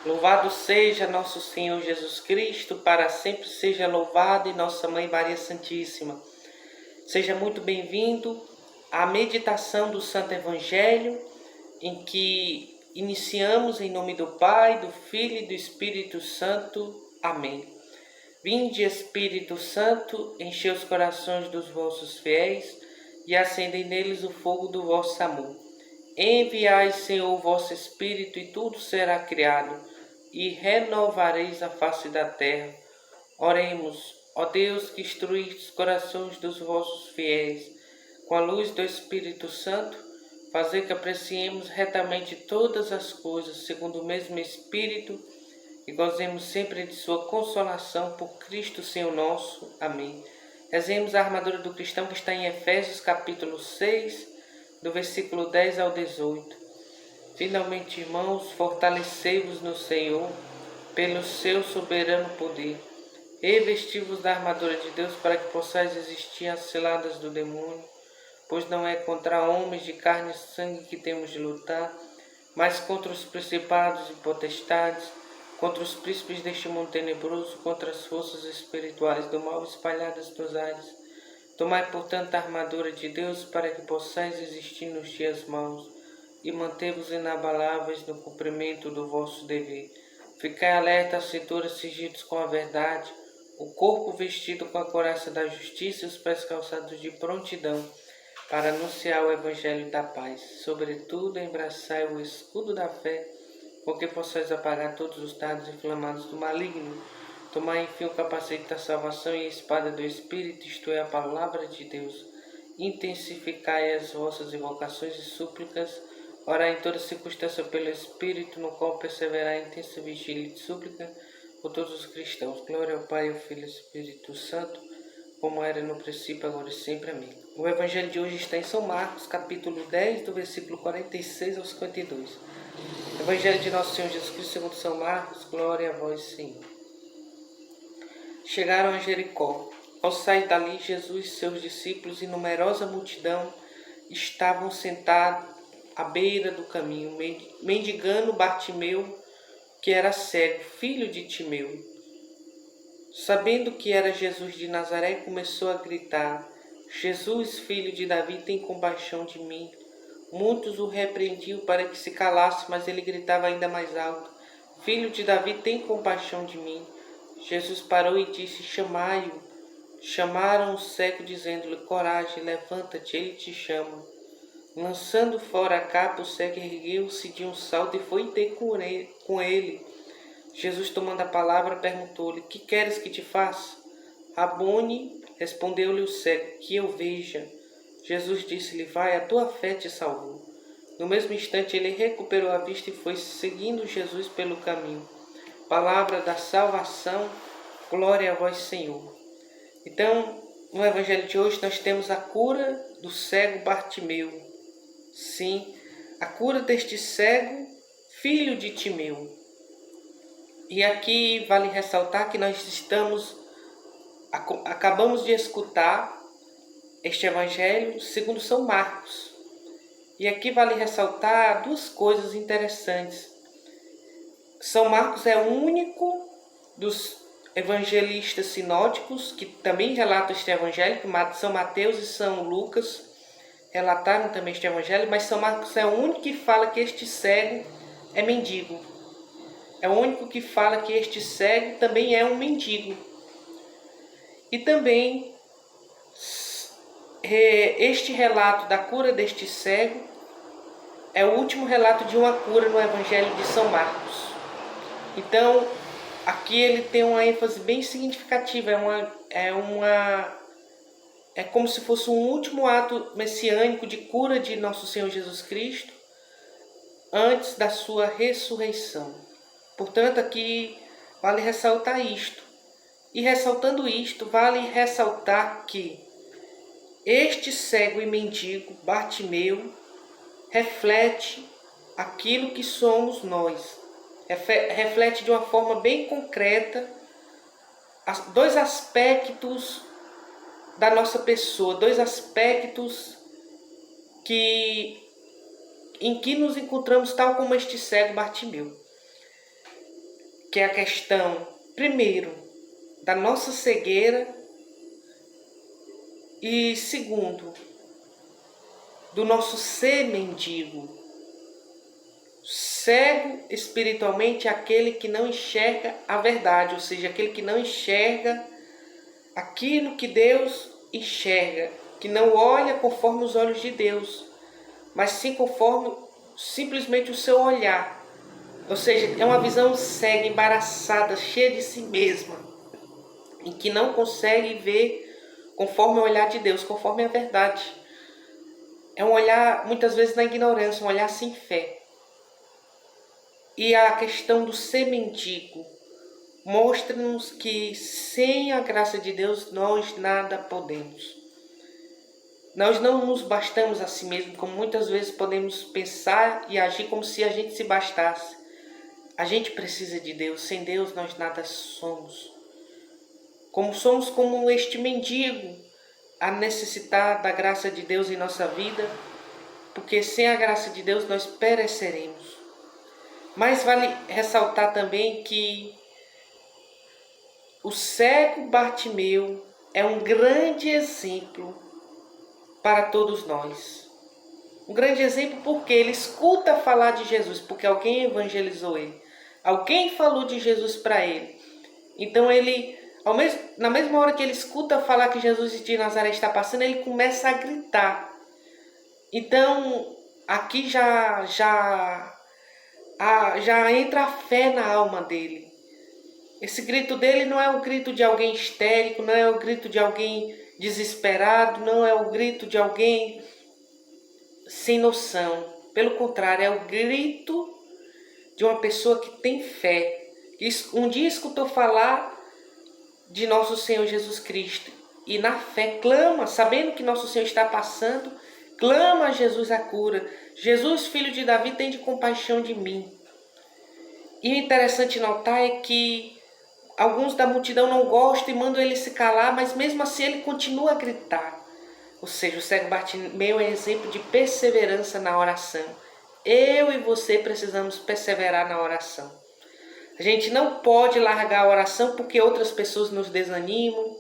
Louvado seja nosso Senhor Jesus Cristo, para sempre seja louvado, e nossa Mãe Maria Santíssima. Seja muito bem-vindo à meditação do Santo Evangelho, em que iniciamos em nome do Pai, do Filho e do Espírito Santo. Amém. Vinde, Espírito Santo, enchei os corações dos vossos fiéis e acendei neles o fogo do vosso amor. Enviai, Senhor, o vosso Espírito, e tudo será criado, e renovareis a face da terra. Oremos, ó Deus, que instruís os corações dos vossos fiéis, com a luz do Espírito Santo, fazer que apreciemos retamente todas as coisas, segundo o mesmo Espírito, e gozemos sempre de sua consolação por Cristo Senhor nosso. Amém. Rezemos a armadura do cristão, que está em Efésios capítulo 6, do versículo 10 ao 18. Finalmente, irmãos, fortalecei-vos no Senhor, pelo seu soberano poder. Revesti-vos da armadura de Deus, para que possais resistir às ciladas do demônio, pois não é contra homens de carne e sangue que temos de lutar, mas contra os principados e potestades, contra os príncipes deste mundo tenebroso, contra as forças espirituais do mal espalhadas nos ares. Tomai, portanto, a armadura de Deus, para que possais resistir nos dias maus, e manter-vos inabaláveis no cumprimento do vosso dever. Ficai alerta, a cintura cingidos com a verdade, o corpo vestido com a couraça da justiça e os pés calçados de prontidão, para anunciar o Evangelho da paz. Sobretudo, embraçai o escudo da fé, com que possais apagar todos os dardos inflamados do maligno. Tomai, enfim, o capacete da salvação e a espada do Espírito, isto é, a palavra de Deus. Intensificai as vossas invocações e súplicas. Orai em toda circunstância pelo Espírito, no qual perseverai em intensa vigília e súplica por todos os cristãos. Glória ao Pai, ao Filho e ao Espírito Santo, como era no princípio, agora e sempre. Amém. O Evangelho de hoje está em São Marcos, capítulo 10, do versículo 46 ao 52. Evangelho de nosso Senhor Jesus Cristo segundo São Marcos. Glória a vós, Senhor. Chegaram a Jericó. Ao sair dali, Jesus, seus discípulos e numerosa multidão estavam sentados à beira do caminho, mendigando Bartimeu, que era cego, filho de Timeu. Sabendo que era Jesus de Nazaré, começou a gritar: Jesus, filho de Davi, tem compaixão de mim. Muitos o repreendiam para que se calasse, mas ele gritava ainda mais alto: Filho de Davi, tem compaixão de mim. Jesus parou e disse: Chamai-o. Chamaram o cego, dizendo-lhe: Coragem, levanta-te, ele te chama. Lançando fora a capa, o cego ergueu-se de um salto e foi ter com ele. Jesus, tomando a palavra, perguntou-lhe: Que queres que te faça? Rabone, respondeu-lhe o cego: Que eu veja. Jesus disse-lhe: Vai, a tua fé te salvou. No mesmo instante ele recuperou a vista e foi seguindo Jesus pelo caminho. Palavra da salvação, glória a vós, Senhor. Então, no Evangelho de hoje nós temos a cura do cego Bartimeu. Sim, a cura deste cego, filho de Timeu. E aqui vale ressaltar que nós acabamos de escutar este Evangelho segundo São Marcos. E aqui vale ressaltar duas coisas interessantes. São Marcos é o único dos evangelistas sinóticos que também relata este Evangelho, que São Mateus e São Lucas relataram também este Evangelho, mas São Marcos é o único que fala que este cego é mendigo. É o único que fala que este cego também é um mendigo. E também este relato da cura deste cego é o último relato de uma cura no Evangelho de São Marcos. Então, aqui ele tem uma ênfase bem significativa, é como se fosse um último ato messiânico de cura de nosso Senhor Jesus Cristo antes da sua ressurreição. Portanto, aqui vale ressaltar isto. E ressaltando isto, vale ressaltar que este cego e mendigo, Bartimeu, reflete aquilo que somos nós. Reflete de uma forma bem concreta dois aspectos da nossa pessoa, dois aspectos em que nos encontramos tal como este cego Bartimeu. que é a questão, primeiro, da nossa cegueira e, segundo, do nosso ser mendigo. Cego espiritualmente é aquele que não enxerga a verdade, ou seja, aquele que não enxerga aquilo que Deus enxerga, que não olha conforme os olhos de Deus, mas sim conforme simplesmente o seu olhar. Ou seja, é uma visão cega, embaraçada, cheia de si mesma, em que não consegue ver conforme o olhar de Deus, conforme a verdade. É um olhar, muitas vezes, na ignorância, um olhar sem fé. E a questão do ser mendigo mostra-nos que sem a graça de Deus nós nada podemos. Nós não nos bastamos a si mesmos, como muitas vezes podemos pensar e agir como se a gente se bastasse. A gente precisa de Deus, sem Deus nós nada somos. Como somos como este mendigo a necessitar da graça de Deus em nossa vida, porque sem a graça de Deus nós pereceremos. Mas vale ressaltar também que o cego Bartimeu é um grande exemplo para todos nós. Um grande exemplo porque ele escuta falar de Jesus, porque alguém evangelizou ele. Alguém falou de Jesus para ele. Então ele, na mesma hora que ele escuta falar que Jesus de Nazaré está passando, ele começa a gritar. Então aqui já entra a fé na alma dele. Esse grito dele não é o grito de alguém histérico, não é o grito de alguém desesperado, não é o grito de alguém sem noção. Pelo contrário, é o grito de uma pessoa que tem fé, que um dia escutou falar de nosso Senhor Jesus Cristo e na fé clama, sabendo que nosso Senhor está passando, clama a Jesus a cura. Jesus, filho de Davi, tende compaixão de mim. E o interessante notar é que alguns da multidão não gostam e mandam ele se calar, mas mesmo assim ele continua a gritar. Ou seja, o cego Bartimeu é exemplo de perseverança na oração. Eu e você precisamos perseverar na oração. A gente não pode largar a oração porque outras pessoas nos desanimam,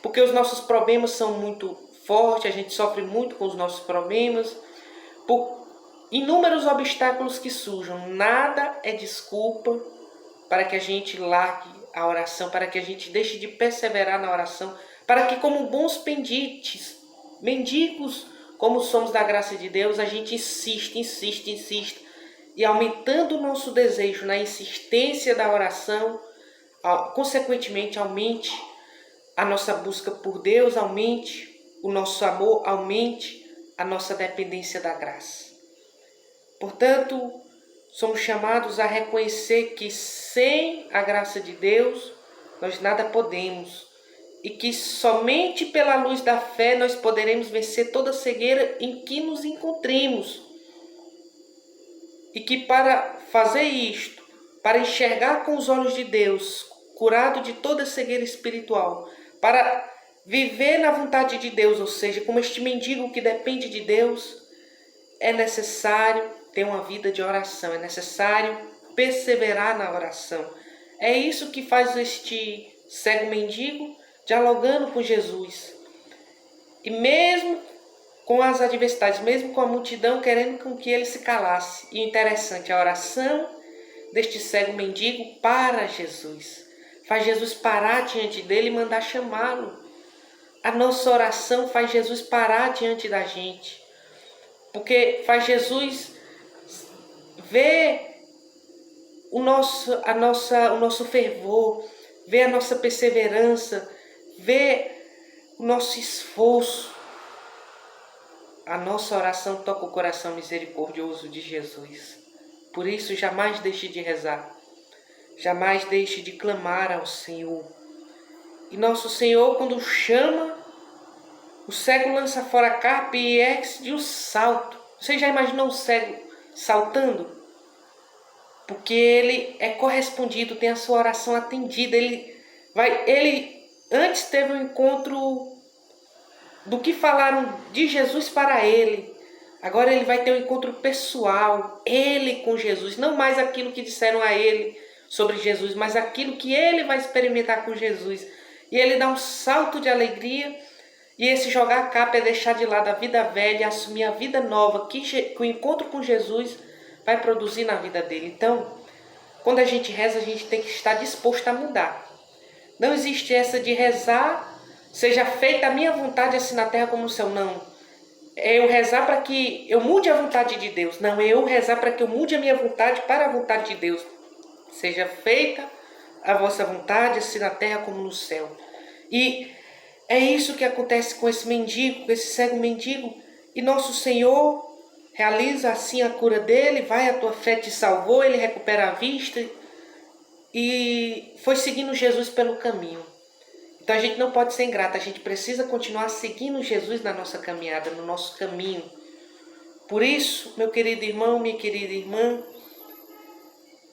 porque os nossos problemas são muito fortes, a gente sofre muito com os nossos problemas, por inúmeros obstáculos que surjam. Nada é desculpa para que a gente largue a oração, para que a gente deixe de perseverar na oração, para que como bons mendigos, como somos da graça de Deus, a gente insiste, e aumentando o nosso desejo na insistência da oração, consequentemente aumente a nossa busca por Deus, aumente o nosso amor, aumente a nossa dependência da graça. Portanto, somos chamados a reconhecer que sem a graça de Deus nós nada podemos e que somente pela luz da fé nós poderemos vencer toda cegueira em que nos encontremos. E que para fazer isto, para enxergar com os olhos de Deus, curado de toda cegueira espiritual, para viver na vontade de Deus, ou seja, como este mendigo que depende de Deus, é necessário ter uma vida de oração, é necessário perseverar na oração. É isso que faz este cego mendigo dialogando com Jesus. E mesmo com as adversidades, mesmo com a multidão querendo com que ele se calasse. E interessante, a oração deste cego mendigo para Jesus. Faz Jesus parar diante dele e mandar chamá-lo. A nossa oração faz Jesus parar diante da gente. Porque faz Jesus ver o nosso fervor, ver a nossa perseverança, ver o nosso esforço. A nossa oração toca o coração misericordioso de Jesus. Por isso, jamais deixe de rezar. Jamais deixe de clamar ao Senhor. E nosso Senhor, quando chama, o cego lança fora a capa e ergue-se de um salto. Você já imaginou um cego saltando? Porque ele é correspondido, tem a sua oração atendida. Ele antes teve um encontro do que falaram de Jesus para ele. Agora ele vai ter um encontro pessoal, ele com Jesus, não mais aquilo que disseram a ele, sobre Jesus, mas aquilo que ele vai experimentar com Jesus. E ele dá um salto de alegria, e esse jogar a capa é deixar de lado a vida velha e assumir a vida nova que o encontro com Jesus vai produzir na vida dele. Então, quando a gente reza, a gente tem que estar disposto a mudar. Não existe essa de rezar, seja feita a minha vontade assim na terra como no céu. Não. É eu rezar para que eu mude a vontade de Deus. Não, é eu rezar para que eu mude a minha vontade para a vontade de Deus. Seja feita a vossa vontade, assim na terra como no céu. E é isso que acontece com esse mendigo, com esse cego mendigo. E nosso Senhor realiza assim a cura dele, vai, a tua fé te salvou, ele recupera a vista e foi seguindo Jesus pelo caminho. Então a gente não pode ser ingrato, a gente precisa continuar seguindo Jesus na nossa caminhada, no nosso caminho. Por isso, meu querido irmão, minha querida irmã,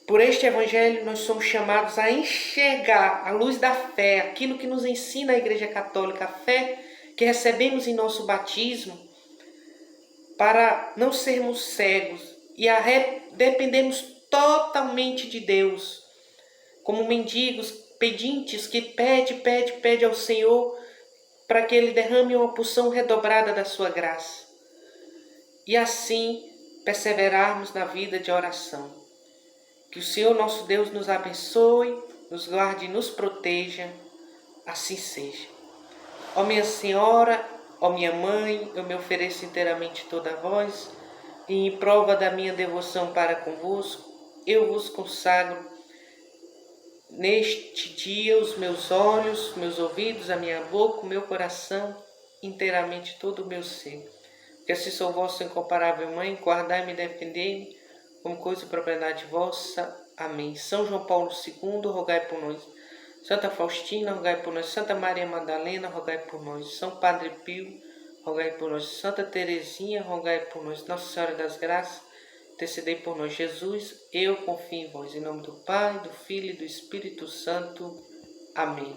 por este Evangelho nós somos chamados a enxergar à luz da fé, aquilo que nos ensina a Igreja Católica, a fé que recebemos em nosso batismo, para não sermos cegos e dependermos totalmente de Deus, como mendigos, pedintes que pede ao Senhor para que Ele derrame uma porção redobrada da sua graça. E assim perseverarmos na vida de oração. Que o Senhor nosso Deus nos abençoe, nos guarde e nos proteja, assim seja. Ó minha Senhora, ó minha Mãe, eu me ofereço inteiramente toda a vós, e em prova da minha devoção para convosco, eu vos consagro neste dia os meus olhos, meus ouvidos, a minha boca, o meu coração, inteiramente todo o meu ser. Que assim sou vossa incomparável Mãe, guardai-me e defendei-me, como coisa e propriedade vossa. Amém. São João Paulo II, rogai por nós. Santa Faustina, rogai por nós. Santa Maria Madalena, rogai por nós. São Padre Pio, rogai por nós. Santa Teresinha, rogai por nós. Nossa Senhora das Graças, intercedei por nós. Jesus, eu confio em vós. Em nome do Pai, do Filho e do Espírito Santo. Amém.